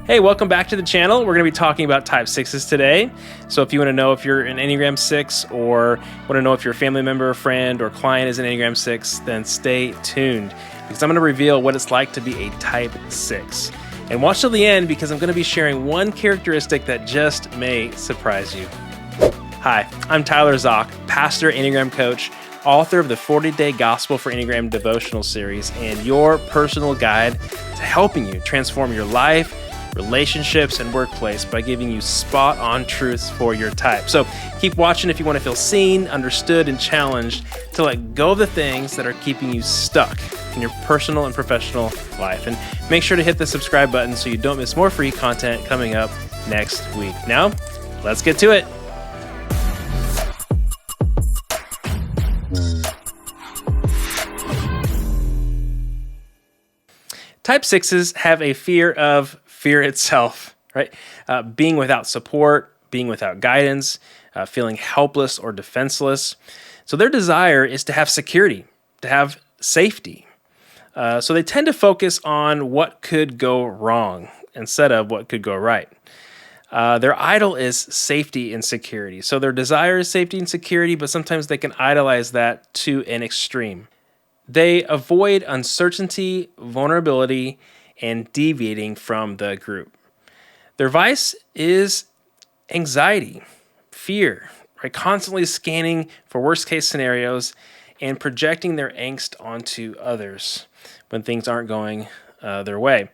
Hey, welcome back to the channel. We're going to be talking about type 6s today. So if you want to know if you're an Enneagram 6 or want to know if your family member, friend, or client is an Enneagram 6, then stay tuned because I'm going to reveal what it's like to be a type 6. And watch till the end because I'm going to be sharing one characteristic that just may surprise you. Hi, I'm Tyler Zock, pastor, Enneagram coach, author of the 40-Day Gospel for Enneagram Devotional series, and your personal guide to helping you transform your life, relationships, and workplace by giving you spot-on truths for your type. So keep watching if you want to feel seen, understood, and challenged to let go of the things that are keeping you stuck in your personal and professional life. And make sure to hit the subscribe button so you don't miss more free content coming up next week. Now, let's get to it. Type 6s have a fear of fear itself, right? Being without support, being without guidance, feeling helpless or defenseless. So their desire is to have security, to have safety. So they tend to focus on what could go wrong instead of what could go right. Their idol is safety and security. So their desire is safety and security, but sometimes they can idolize that to an extreme. They avoid uncertainty, vulnerability, and deviating from the group. Their vice is anxiety, fear, right? Constantly scanning for worst-case scenarios and projecting their angst onto others when things aren't going their way.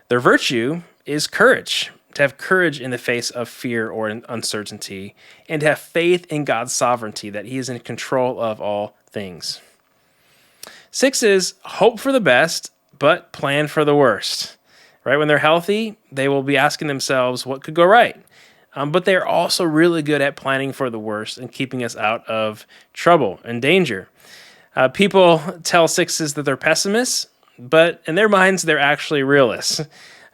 Their virtue is courage, to have courage in the face of fear or uncertainty, and to have faith in God's sovereignty, that He is in control of all things. 6s hope for the best, but plan for the worst, right? When they're healthy, they will be asking themselves what could go right. But they're also really good at planning for the worst and keeping us out of trouble and danger. People tell 6s that they're pessimists, but in their minds, they're actually realists.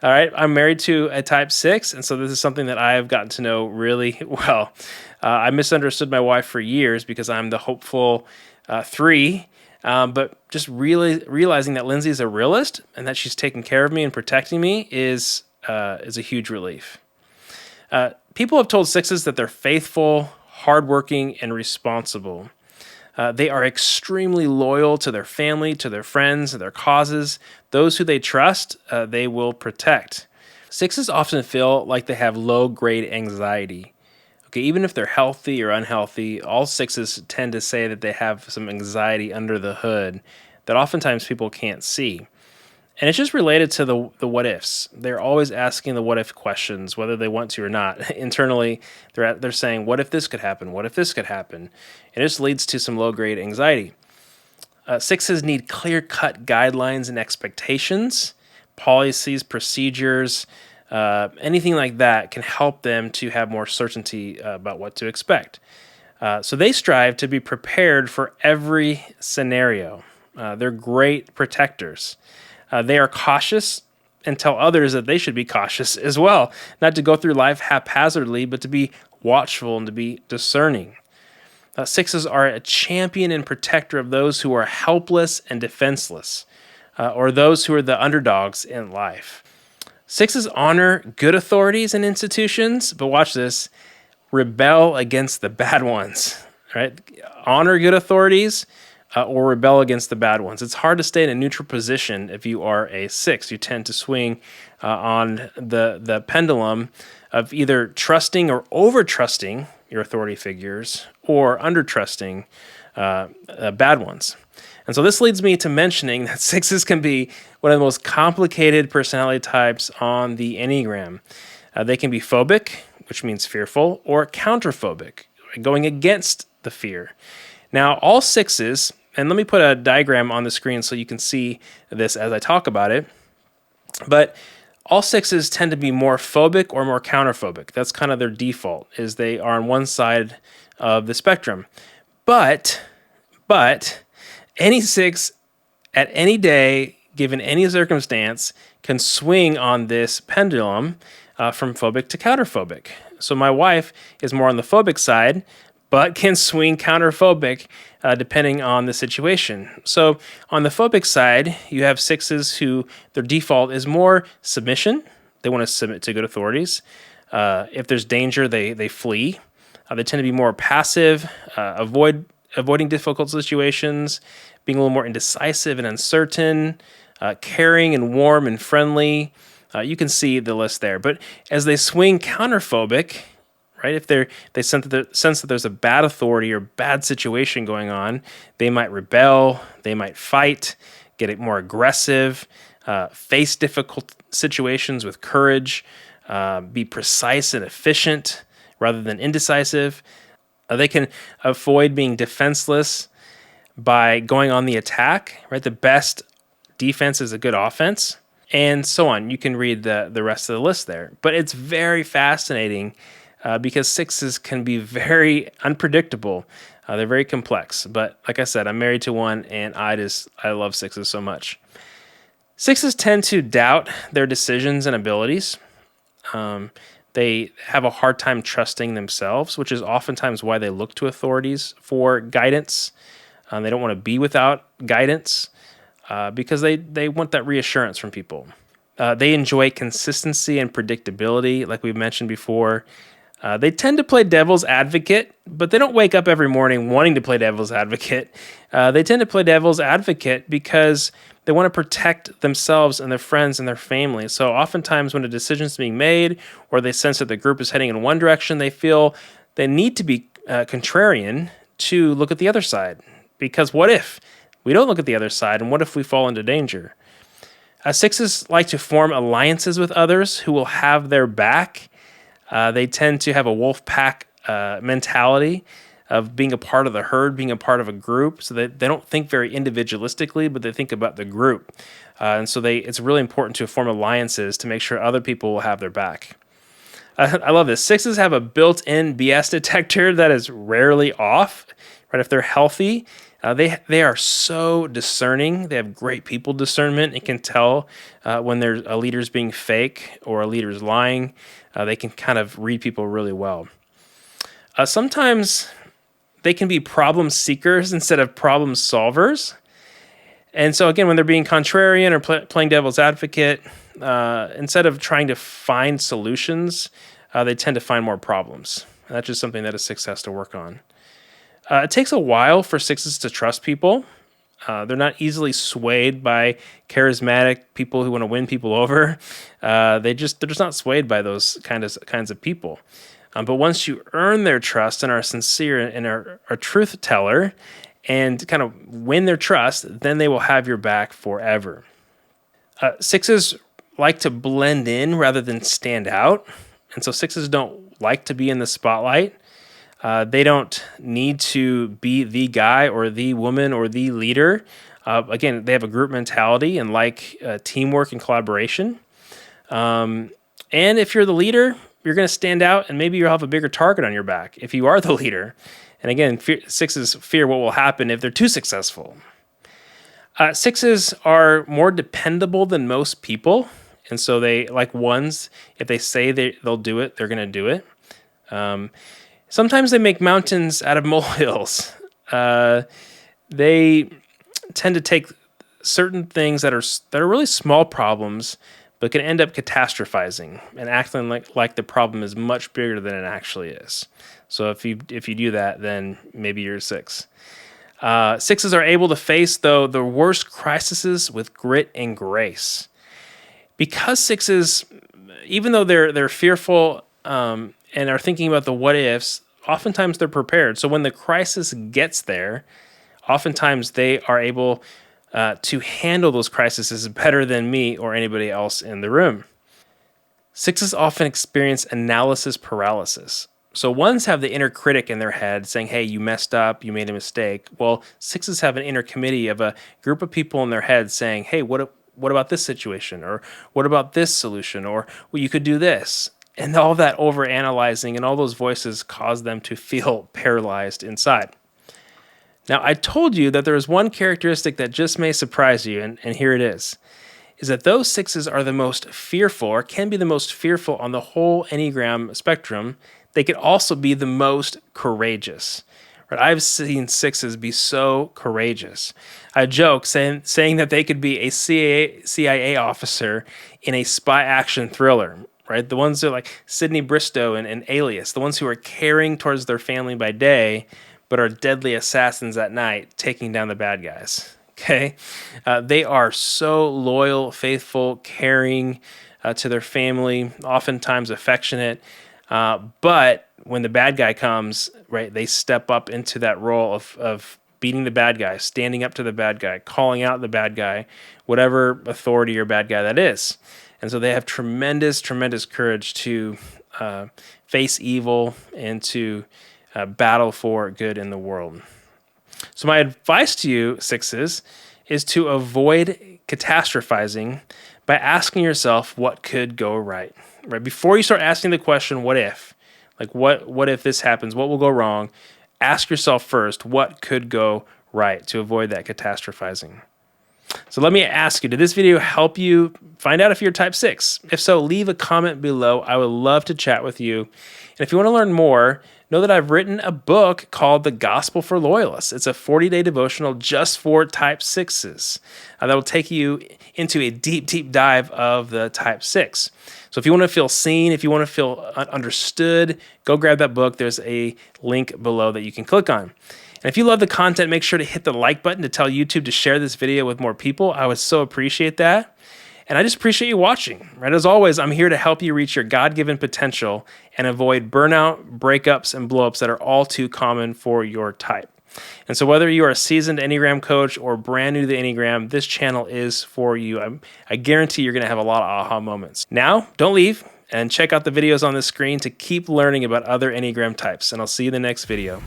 All right, I'm married to a type 6, and so this is something that I have gotten to know really well. I misunderstood my wife for years because I'm the hopeful 3. But just really realizing that Lindsay is a realist and that she's taking care of me and protecting me is a huge relief. People have told 6s that they're faithful, hardworking, and responsible. They are extremely loyal to their family, to their friends, and their causes. Those who they trust, they will protect. 6s often feel like they have low-grade anxiety. Okay, even if they're healthy or unhealthy, all 6s tend to say that they have some anxiety under the hood that oftentimes people can't see. And it's just related to the what ifs. They're always asking the what if questions, whether they want to or not. Internally, they're saying, what if this could happen? What if this could happen? And it just leads to some low-grade anxiety. 6s need clear-cut guidelines and expectations, policies, procedures, anything like that can help them to have more certainty about what to expect. So they strive to be prepared for every scenario. They're great protectors. They are cautious and tell others that they should be cautious as well, not to go through life haphazardly, but to be watchful and to be discerning. 6s are a champion and protector of those who are helpless and defenseless, or those who are the underdogs in life. 6s honor good authorities and institutions, but watch this, rebel against the bad ones, right? Honor good authorities or rebel against the bad ones. It's hard to stay in a neutral position if you are a 6. You tend to swing on the pendulum of either trusting or over-trusting your authority figures or under-trusting bad ones. And so this leads me to mentioning that 6s can be one of the most complicated personality types on the Enneagram. They can be phobic, which means fearful, or counterphobic, going against the fear. Now, all 6s, and let me put a diagram on the screen so you can see this as I talk about it, but all 6s tend to be more phobic or more counterphobic. That's kind of their default, is they are on one side of the spectrum. But any 6 at any day, given any circumstance, can swing on this pendulum from phobic to counterphobic. So my wife is more on the phobic side, but can swing counterphobic depending on the situation. So on the phobic side, you have 6s who their default is more submission, They want to submit to good authorities. If there's danger, they flee. They tend to be more passive, avoiding difficult situations, being a little more indecisive and uncertain, caring and warm and friendly. You can see the list there. But as they swing counterphobic, right? If they sense that there's a bad authority or bad situation going on, they might rebel, they might fight, get more aggressive, face difficult situations with courage, be precise and efficient rather than indecisive. They can avoid being defenseless by going on the attack, right? The best defense is a good offense, and so on. You can read the rest of the list there. But it's very fascinating because sixes can be very unpredictable. They're very complex. But like I said, I'm married to one, and I love sixes so much. Sixes tend to doubt their decisions and abilities. They have a hard time trusting themselves, which is oftentimes why they look to authorities for guidance. They don't want to be without guidance because they want that reassurance from people. They enjoy consistency and predictability, like we've mentioned before. They tend to play devil's advocate, but they don't wake up every morning wanting to play devil's advocate. They tend to play devil's advocate because they want to protect themselves and their friends and their family. So oftentimes when a decision is being made or they sense that the group is heading in one direction, they feel they need to be contrarian to look at the other side. Because what if we don't look at the other side, and what if we fall into danger? Sixes like to form alliances with others who will have their back. They tend to have a wolf pack mentality of being a part of the herd, being a part of a group. So they don't think very individualistically, but they think about the group. And so it's really important to form alliances to make sure other people will have their back. I love this. Sixes have a built-in BS detector that is rarely off. Right? If they're healthy, they are so discerning. They have great people discernment. It can tell when a leader's being fake or a leader's lying. They can kind of read people really well. Sometimes they can be problem seekers instead of problem solvers. And so again, when they're being contrarian or playing devil's advocate, instead of trying to find solutions, they tend to find more problems. And that's just something that a six has to work on. It takes a while for sixes to trust people. They're not easily swayed by charismatic people who want to win people over. They're just not swayed by those kinds of people. But once you earn their trust and are sincere and are a truth teller and kind of win their trust, then they will have your back forever. Sixes like to blend in rather than stand out. And so sixes don't like to be in the spotlight. They don't need to be the guy or the woman or the leader. Again, they have a group mentality and like teamwork and collaboration. And if you're the leader, you're going to stand out and maybe you'll have a bigger target on your back if you are the leader. And again, sixes fear what will happen if they're too successful. Sixes are more dependable than most people. And so they, like ones, if they say they'll do it, they're going to do it. Sometimes they make mountains out of molehills. They tend to take certain things that are really small problems, but can end up catastrophizing and acting like the problem is much bigger than it actually is. So if you do that, then maybe you're a six. Sixes are able to face, though, the worst crises with grit and grace. Because sixes, even though they're fearful and are thinking about the what ifs, oftentimes they're prepared. So when the crisis gets there, oftentimes they are able to handle those crises better than me or anybody else in the room. Sixes often experience analysis paralysis. So ones have the inner critic in their head saying, hey, you messed up, you made a mistake. Well, sixes have an inner committee of a group of people in their head saying, hey, what about this situation? Or what about this solution? Or well, you could do this. And all that overanalyzing and all those voices cause them to feel paralyzed inside. Now, I told you that there is one characteristic that just may surprise you, and here it is that those sixes are the most fearful, or can be the most fearful on the whole Enneagram spectrum. They could also be the most courageous. Right? I've seen sixes be so courageous. I joke saying that they could be a CIA officer in a spy action thriller. Right? The ones that are like Sidney Bristow and Alias, the ones who are caring towards their family by day, but are deadly assassins at night, taking down the bad guys. Okay? They are so loyal, faithful, caring to their family, oftentimes affectionate. But when the bad guy comes, right, they step up into that role of beating the bad guy, standing up to the bad guy, calling out the bad guy, whatever authority or bad guy that is. And so they have tremendous, tremendous courage to face evil and to battle for good in the world. So my advice to you, sixes, is to avoid catastrophizing by asking yourself what could go right. Right before you start asking the question, "What if?" Like what if this happens? What will go wrong? Ask yourself first, what could go right to avoid that catastrophizing. So let me ask you, did this video help you find out if you're type 6? If so, leave a comment below. I would love to chat with you. And if you want to learn more, know that I've written a book called The Gospel for Loyalists. It's a 40-day devotional just for type 6s that will take you into a deep, deep dive of the type 6. So if you want to feel seen, if you want to feel understood, go grab that book. There's a link below that you can click on. And if you love the content, make sure to hit the like button to tell YouTube to share this video with more people. I would so appreciate that. And I just appreciate you watching. Right? As always, I'm here to help you reach your God-given potential and avoid burnout, breakups, and blowups that are all too common for your type. And so whether you are a seasoned Enneagram coach or brand new to the Enneagram, this channel is for you. I guarantee you're going to have a lot of aha moments. Now, don't leave and check out the videos on the screen to keep learning about other Enneagram types. And I'll see you in the next video.